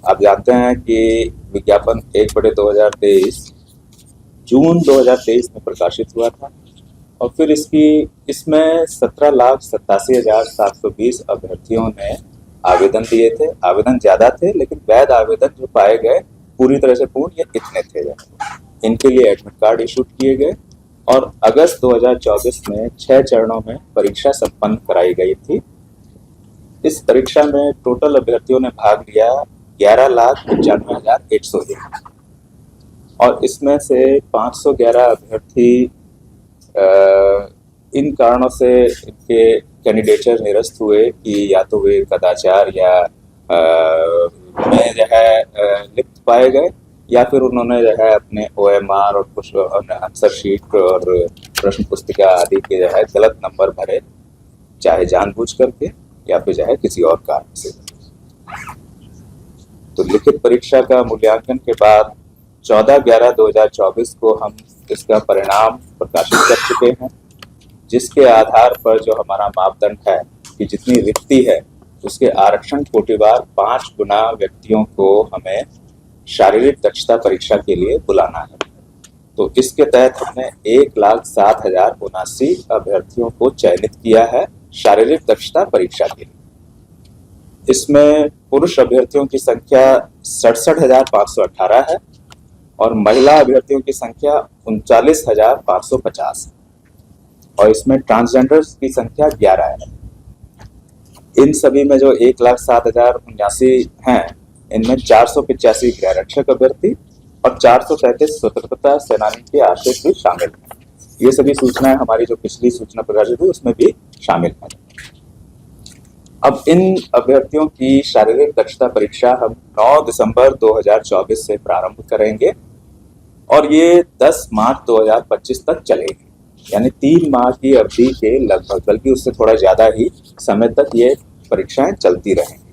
आप जानते हैं कि विज्ञापन 1/2023 जून 2023 में प्रकाशित हुआ था और फिर इसमें 17,87,720 अभ्यर्थियों ने आवेदन दिए थे। आवेदन ज़्यादा थे, लेकिन वैध आवेदन जो पाए गए पूरी तरह से पूर्ण ये इतने थे। इनके लिए एडमिट कार्ड इशू किए गए और अगस्त 2024 में 6 चरणों में परीक्षा संपन्न कराई गई थी। इस परीक्षा में टोटल अभ्यर्थियों ने भाग लिया 11,95,101 और इसमें से 511 अभ्यर्थी इन कारणों से इनके कैंडिडेचर निरस्त हुए कि या तो वे कदाचार या में जो है लिप्त पाए गए या फिर उन्होंने जो है अपने OMR और कुछ आंसर शीट और प्रश्न पुस्तिका आदि के जो है गलत नंबर भरे, चाहे जानबूझ करके या फिर जो है किसी और कारण से। तो लिखित परीक्षा का मूल्यांकन के बाद 14/11/2024 को हम इसका परिणाम प्रकाशित कर चुके हैं, जिसके आधार पर जो हमारा मापदंड है कि जितनी रिक्ति है उसके आरक्षण कोटिवार 5 गुना व्यक्तियों को हमें शारीरिक दक्षता परीक्षा के लिए बुलाना है। तो इसके तहत हमने 1,07,079 अभ्यर्थियों को चयनित किया है शारीरिक दक्षता परीक्षा के लिए। इसमें पुरुष अभ्यर्थियों की संख्या 67,518 है और महिला अभ्यर्थियों की संख्या 39,550 और इसमें ट्रांसजेंडर्स की संख्या 11 है। इन सभी में जो 1,07,079 हैं, इनमें 485 गैररक्षक अभ्यर्थी और 433 स्वतंत्रता सेनानी के आश्रित भी शामिल हैं। ये सभी सूचनाएं हमारी जो पिछली सूचना प्रकाशित हुई उसमें भी शामिल हैं। अब इन अभ्यर्थियों की शारीरिक दक्षता परीक्षा हम 9 दिसंबर 2024 से प्रारंभ करेंगे और ये 10 मार्च 2025 तक चलेगी, यानी 3 माह की अवधि के लगभग, बल्कि उससे थोड़ा ज्यादा ही समय तक ये परीक्षाएं चलती रहेंगी।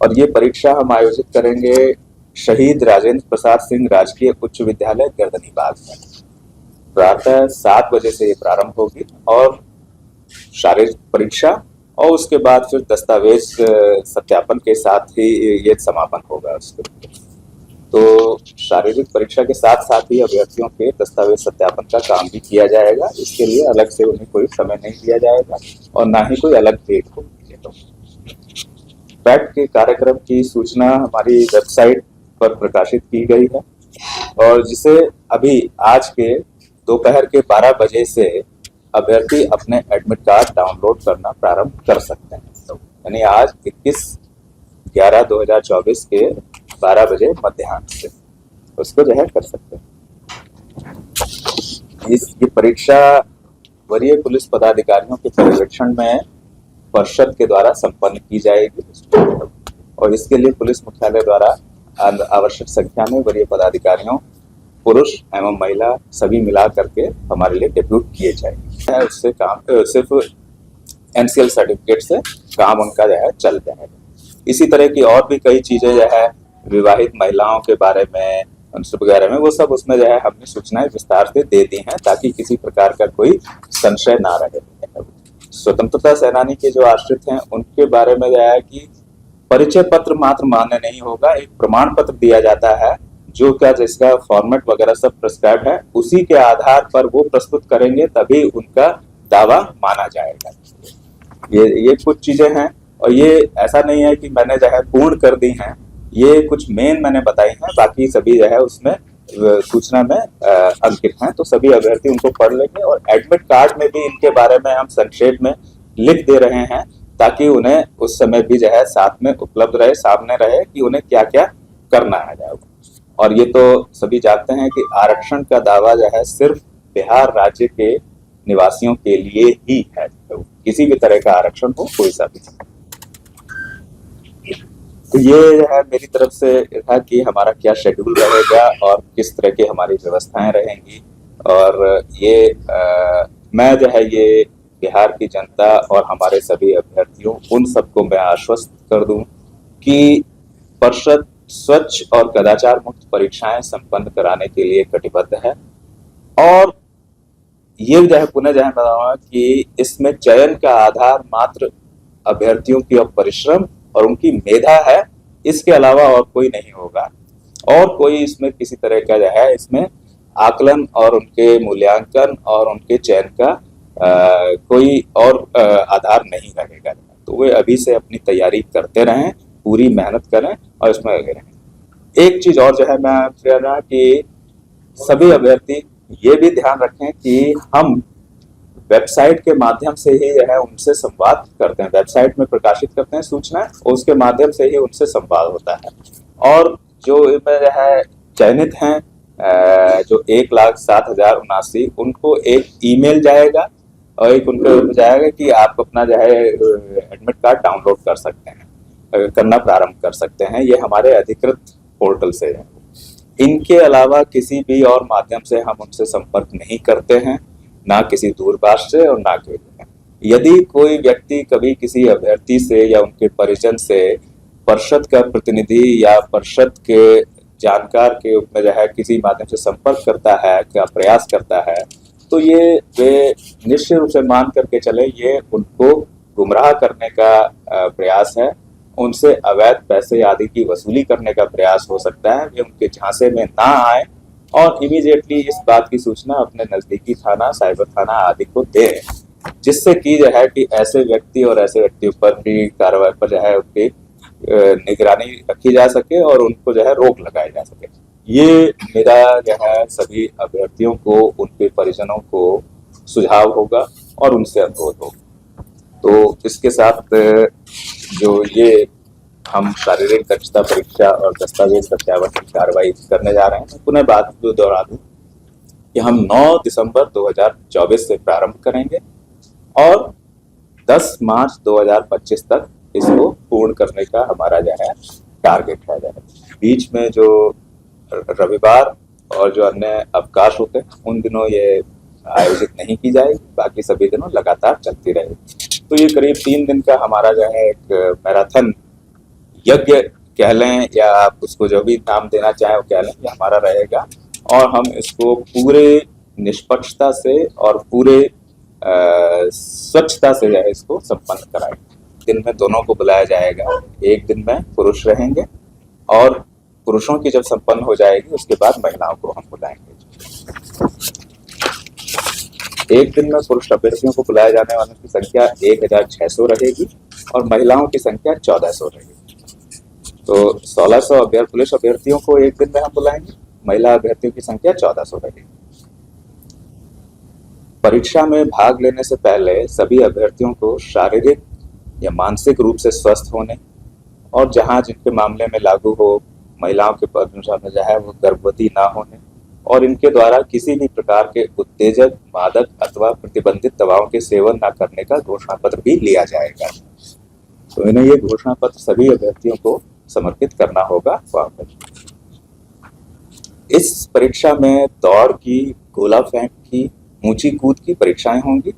और ये परीक्षा हम आयोजित करेंगे शहीद राजेंद्र प्रसाद सिंह राजकीय उच्च विद्यालय गर्दनीबाग में। प्रातः 7 बजे से ये प्रारंभ होगी और शारीरिक परीक्षा और उसके बाद फिर दस्तावेज सत्यापन के साथ ही ये समापन होगा उसके। तो शारीरिक परीक्षा के साथ साथ ही अभ्यर्थियों के दस्तावेज सत्यापन का काम भी किया जाएगा। इसके लिए अलग से उन्हें कोई समय नहीं दिया जाएगा और ना ही कोई अलग डेट होगी। पैट के कार्यक्रम की सूचना हमारी वेबसाइट पर प्रकाशित की गई है और जिसे अभी आज के दोपहर के 12 बजे से अभ्यर्थी अपने एडमिट कार्ड डाउनलोड करना प्रारंभ कर सकते हैं। यानी आज 21/11/2024 के 12 बजे मध्याह्न से उसको जो है कर सकते हैं। ये परीक्षा वरीय पुलिस पदाधिकारियों के पर्यवेक्षण में परिषद के द्वारा संपन्न की जाएगी और इसके लिए पुलिस मुख्यालय द्वारा आवश्यक संख्या में वरीय पदाधिकारियों, पुरुष एवं महिला सभी मिला करके हमारे लिए डेप्यूट किए जाएंगे। उससे काम सिर्फ NCL सर्टिफिकेट से काम उनका जो है चल जाएगा। इसी तरह की और भी कई चीजें जो है विवाहित महिलाओं के बारे में वगैरह में वो सब उसमें जो है हमने सूचनाएं विस्तार से दे दी हैं ताकि किसी प्रकार का कोई संशय ना रहे। स्वतंत्रता सेनानी के जो आश्रित हैं उनके बारे में जो है कि परिचय पत्र मात्र मान्य नहीं होगा, एक प्रमाण पत्र दिया जाता है जो क्या जिसका फॉर्मेट वगैरह सब प्रिस्क्राइब है, उसी के आधार पर वो प्रस्तुत करेंगे तभी उनका दावा माना जाएगा। ये कुछ चीजें हैं और ये ऐसा नहीं है कि मैंने जो है पूर्ण कर दी हैं, ये कुछ मेन मैंने बताई हैं, बाकी सभी जो है उसमें सूचना में अंकित हैं। तो सभी अभ्यर्थी उनको पढ़ लेंगे और एडमिट कार्ड में भी इनके बारे में हम संक्षेप में लिख दे रहे हैं ताकि उन्हें उस समय भी जो है साथ में उपलब्ध रहे, सामने रहे कि उन्हें क्या क्या करना है जाएगा। और ये तो सभी जानते हैं कि आरक्षण का दावा जो है सिर्फ बिहार राज्य के निवासियों के लिए ही है, तो किसी भी तरह का आरक्षण हो कोई सा भी। तो ये जो है मेरी तरफ से था कि हमारा क्या शेड्यूल रहेगा और किस तरह की हमारी व्यवस्थाएं रहेंगी। और ये मैं जो है ये बिहार की जनता और हमारे सभी अभ्यर्थियों उन सबको मैं आश्वस्त कर दूं कि परिषद स्वच्छ और कदाचार मुक्त परीक्षाएं संपन्न कराने के लिए कटिबद्ध है। और ये जो है पुनः जो है बताऊंगा कि इसमें चयन का आधार मात्र अभ्यर्थियों की परिश्रम और उनकी मेधा है इसके अलावा और कोई नहीं होगा, और कोई इसमें किसी तरह का जो है इसमें आकलन और उनके मूल्यांकन और उनके चयन का कोई और आधार नहीं रहेगा। तो वे अभी से अपनी तैयारी करते रहें, पूरी मेहनत करें और इसमें लगे रहें। एक चीज और जो है मैं कह रहा कि सभी अभ्यर्थी ये भी ध्यान रखें कि हम वेबसाइट के माध्यम से ही जो है उनसे संवाद करते हैं, वेबसाइट में प्रकाशित करते हैं सूचना और उसके माध्यम से ही उनसे संवाद होता है। और जो इनमें जो है चयनित हैं जो 1,07,079 उनको एक ईमेल जाएगा और एक उनको जाएगा कि आप अपना जो है एडमिट कार्ड डाउनलोड कर सकते हैं, करना प्रारंभ कर सकते हैं। ये हमारे अधिकृत पोर्टल से है। इनके अलावा किसी भी और माध्यम से हम उनसे संपर्क नहीं करते हैं, ना किसी दूरभाष से और ना कोई। यदि कोई व्यक्ति कभी किसी अभ्यर्थी से या उनके परिजन से परिषद का प्रतिनिधि या परिषद के जानकार के रूप में जो है किसी माध्यम से संपर्क करता है, क्या प्रयास करता है, तो ये वे निश्चित रूप से मान करके चले ये उनको गुमराह करने का प्रयास है, उनसे अवैध पैसे आदि की वसूली करने का प्रयास हो सकता है। वे उनके झांसे में ना आए और इमीडिएटली इस बात की सूचना अपने नजदीकी थाना, साइबर थाना आदि को दें, जिससे की जो है कि ऐसे व्यक्ति और ऐसे व्यक्तियों पर भी कार्रवाई पर जो है उनकी निगरानी रखी जा सके और उनको जो है रोक लगाई जा सके। ये मेरा जो है सभी अभ्यर्थियों को, उनके परिजनों को सुझाव होगा और उनसे अनुरोध होगा। तो इसके साथ जो ये हम शारीरिक दक्षता परीक्षा और दस्तावेज सत्यापन की कार्रवाई करने जा रहे हैं, पुनः बात को दोहरा दूं कि हम 9 दिसंबर 2024 से प्रारंभ करेंगे और 10 मार्च 2025 तक इसको पूर्ण करने का हमारा जो है टारगेट है। बीच में जो रविवार और जो अन्य अवकाश होते हैं उन दिनों ये आयोजित नहीं की जाएगी, बाकी सभी दिनों लगातार चलती रहेगी। तो ये करीब 3 दिन का हमारा जो है एक मैराथन यज्ञ कह लें या आप उसको जो भी नाम देना चाहें वो कह लें, ये हमारा रहेगा और हम इसको पूरे निष्पक्षता से और पूरे स्वच्छता से जो है इसको संपन्न कराएंगे। दिन में दोनों को बुलाया जाएगा, एक दिन में पुरुष रहेंगे और पुरुषों की जब संपन्न हो जाएगी उसके बाद महिलाओं को हम बुलाएंगे। एक दिन में पुरुष अभ्यर्थियों को बुलाए जाने वालों की संख्या 1,600 रहेगी और महिलाओं की संख्या 1,400 रहेगी। तो 1,600 पुरुष अभ्यर्थियों को एक दिन में हम बुलाएंगे, महिला अभ्यर्थियों की संख्या 1,400 रहेगी। परीक्षा में भाग लेने से पहले सभी अभ्यर्थियों को शारीरिक या मानसिक रूप से स्वस्थ होने और जहां जिनके मामले में लागू हो महिलाओं के अनुसार में जो है वो गर्भवती ना होने और इनके द्वारा किसी भी प्रकार के उत्तेजक, मादक अथवा प्रतिबंधित दवाओं के सेवन न करने का घोषणा पत्र भी लिया जाएगा। तो इन्हें ये घोषणा पत्र सभी अभ्यर्थियों को समर्पित करना होगा वहां पर। इस परीक्षा में दौड़ की, गोला फेंक की, ऊंची कूद की परीक्षाएं होंगी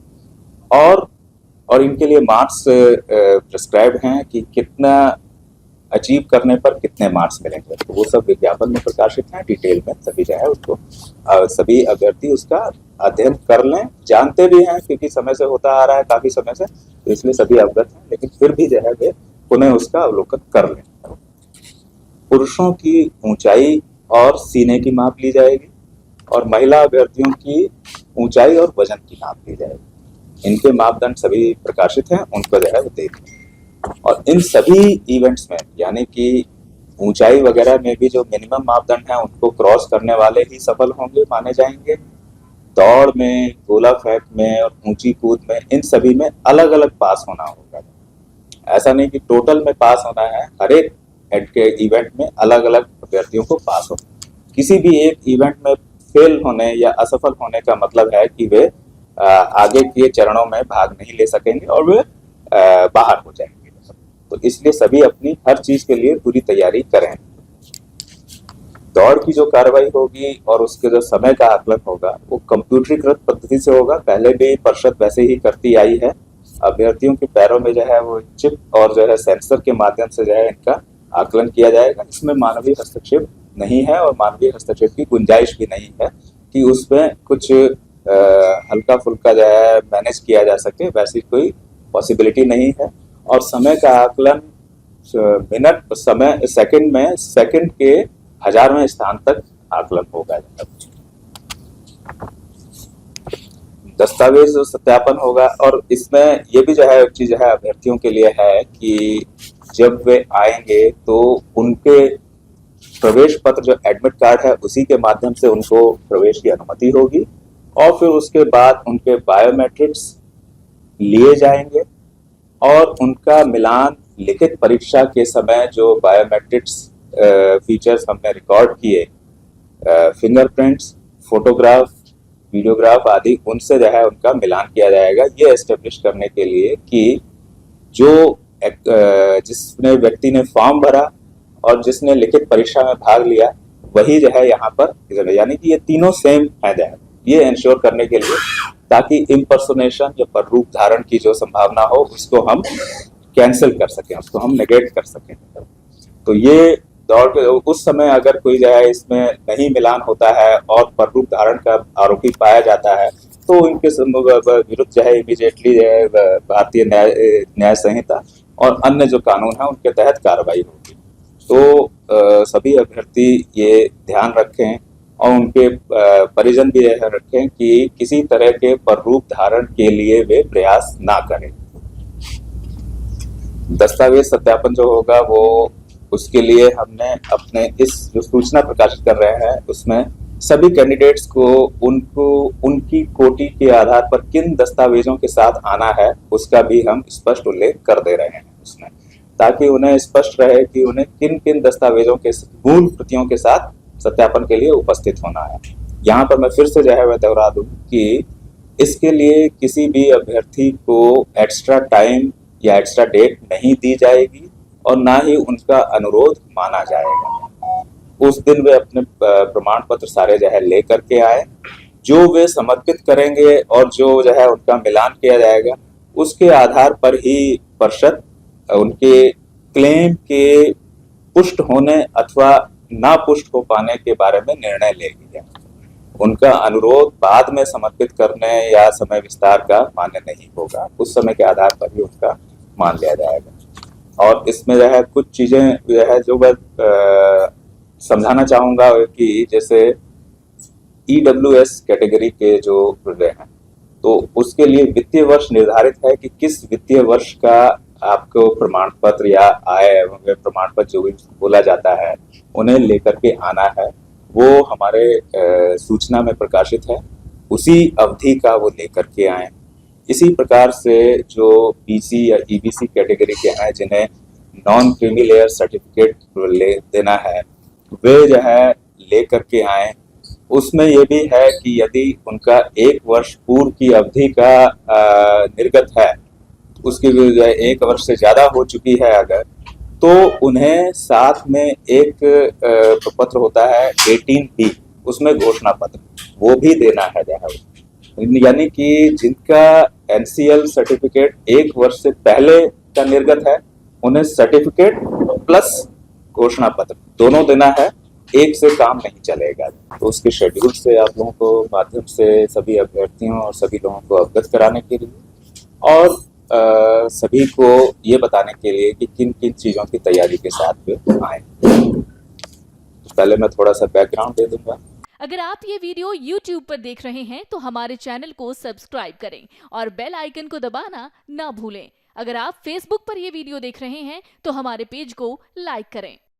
और इनके लिए मार्क्स प्रिस्क्राइब हैं कि कितना अचीव करने पर कितने मार्क्स मिलेंगे। तो वो सब विज्ञापन में प्रकाशित हैं, डिटेल में सभी जो है उसको सभी अभ्यर्थी उसका अध्ययन कर लें। जानते भी हैं क्योंकि समय से होता आ रहा है काफी समय से, तो इसलिए सभी अवगत हैं, लेकिन फिर भी जो है वे पुनः उसका अवलोकन कर लें। पुरुषों की ऊंचाई और सीने की माप ली जाएगी और महिला अभ्यर्थियों की ऊंचाई और वजन की माप ली जाएगी। इनके मापदंड सभी प्रकाशित हैं, उनको जो है वो देखें। और इन सभी इवेंट्स में यानी कि ऊंचाई वगैरह में भी जो मिनिमम मापदंड हैं उनको क्रॉस करने वाले ही सफल होंगे माने जाएंगे। दौड़ में, गोला फेंक में और ऊंची कूद में, इन सभी में अलग अलग पास होना होगा। ऐसा नहीं कि टोटल में पास होना है, हर एक हेड के इवेंट में अलग अलग अभ्यर्थियों को पास हो। किसी भी एक इवेंट में फेल होने या असफल होने का मतलब है कि वे आगे के चरणों में भाग नहीं ले सकेंगे और वे बाहर हो जाएंगे। तो इसलिए सभी अपनी हर चीज के लिए पूरी तैयारी करें। दौड़ की जो कार्रवाई होगी और उसके जो समय का आकलन होगा वो कंप्यूटरीकृत पद्धति से होगा। पहले भी परिषद वैसे ही करती आई है। अभ्यर्थियों के पैरों में जो है वो चिप और जो है सेंसर के माध्यम से जो है इनका आकलन किया जाएगा। इसमें मानवीय हस्तक्षेप नहीं है और मानवीय हस्तक्षेप की गुंजाइश भी नहीं है कि उसमें कुछ हल्का फुल्का जो है मैनेज किया जा सके, वैसी कोई पॉसिबिलिटी नहीं है। और समय का आकलन मिनट समय सेकंड में सेकंड के 1000वें स्थान तक आकलन होगा। दस्तावेज सत्यापन होगा और इसमें ये भी जो है चीज है अभ्यर्थियों के लिए है कि जब वे आएंगे तो उनके प्रवेश पत्र जो एडमिट कार्ड है उसी के माध्यम से उनको प्रवेश की अनुमति होगी और फिर उसके बाद उनके बायोमेट्रिक्स लिए जाएंगे और उनका मिलान लिखित परीक्षा के समय जो बायोमेट्रिक्स फीचर्स हमने रिकॉर्ड किए, फिंगरप्रिंट्स, फोटोग्राफ, वीडियोग्राफ आदि, उनसे जो है उनका मिलान किया जाएगा, ये एस्टेब्लिश करने के लिए कि जो जिसने व्यक्ति ने फॉर्म भरा और जिसने लिखित परीक्षा में भाग लिया वही जो है यहाँ पर, यानी कि ये तीनों सेम है जो है, ये इंश्योर करने के लिए ताकि इम्पर्सोनेशन या पररूप धारण की जो संभावना हो उसको हम कैंसिल कर सकें, उसको हम नेगेट कर सकें। तो ये दौड़ के उस समय अगर कोई जो है इसमें नहीं मिलान होता है और पररूप धारण का आरोपी पाया जाता है तो इनके विरुद्ध जो है इमीडिएटली भारतीय न्याय संहिता और अन्य जो कानून है उनके तहत कार्रवाई होगी। तो सभी अभ्यर्थी ये ध्यान रखें और उनके परिजन भी यह रखें कि किसी तरह के पररूप धारण के लिए वे प्रयास ना करें। दस्तावेज सत्यापन जो होगा वो उसके लिए हमने अपने इस जो सूचना प्रकाशित कर रहे हैं उसमें सभी कैंडिडेट्स को उनकी कोटि के आधार पर किन दस्तावेजों के साथ आना है उसका भी हम स्पष्ट उल्लेख कर दे रहे हैं उसमें, ताकि उन्हें स्पष्ट रहे कि उन्हें किन किन दस्तावेजों के मूल प्रतियों के साथ सत्यापन के लिए उपस्थित होना है। यहाँ पर मैं फिर से जो है वह दोहरा दूं कि इसके लिए किसी भी अभ्यर्थी को एक्स्ट्रा टाइम या एक्स्ट्रा डेट नहीं दी जाएगी और ना ही उनका अनुरोध माना जाएगा। उस दिन वे अपने प्रमाण पत्र सारे जो है लेकर के आए, जो वे समर्पित करेंगे और जो है उनका मिलान किया जाएगा उसके आधार पर ही परिषद उनके क्लेम के पुष्ट होने अथवा ना पुष्ट हो पाने के बारे में निर्णय लेगी। उनका अनुरोध बाद में समर्पित करने या समय विस्तार का मान्य नहीं होगा, उस समय के आधार पर ही उनका मान लिया जाएगा। और इसमें जो है कुछ चीजें जो है जो मैं समझाना चाहूंगा कि जैसे EWS कैटेगरी के जो हैं तो उसके लिए वित्तीय वर्ष निर्धारित है कि किस वित्तीय वर्ष का आपको प्रमाण पत्र या आय एवं प्रमाण पत्र जो भी बोला जाता है उन्हें लेकर के आना है, वो हमारे सूचना में प्रकाशित है, उसी अवधि का वो लेकर के आए। इसी प्रकार से जो BC या EBC कैटेगरी के हैं जिन्हें नॉन क्रीमी लेयर सर्टिफिकेट ले देना है वे जो है लेकर के आए। उसमें ये भी है कि यदि उनका 1 वर्ष पूर्व की अवधि का निर्गत है, उसकी जो है 1 वर्ष से ज्यादा हो चुकी है अगर, तो उन्हें साथ में एक प्रपत्र होता है 18B, उसमें घोषणा पत्र वो भी देना है जो है। यानी कि जिनका NCL सर्टिफिकेट 1 वर्ष से पहले का निर्गत है उन्हें सर्टिफिकेट प्लस घोषणा पत्र दोनों देना है, एक से काम नहीं चलेगा। तो उसके शेड्यूल से आप लोगों को माध्यम से सभी अभ्यर्थियों और सभी लोगों को अवगत कराने के लिए और सभी को ये बताने के लिए कि किन किन चीजों की तैयारी के साथ वे आए। पहले मैं थोड़ा सा बैकग्राउंड दे दूंगा। अगर आप ये वीडियो YouTube पर देख रहे हैं तो हमारे चैनल को सब्सक्राइब करें और बेल आइकन को दबाना ना भूलें। अगर आप Facebook पर ये वीडियो देख रहे हैं तो हमारे पेज को लाइक करें।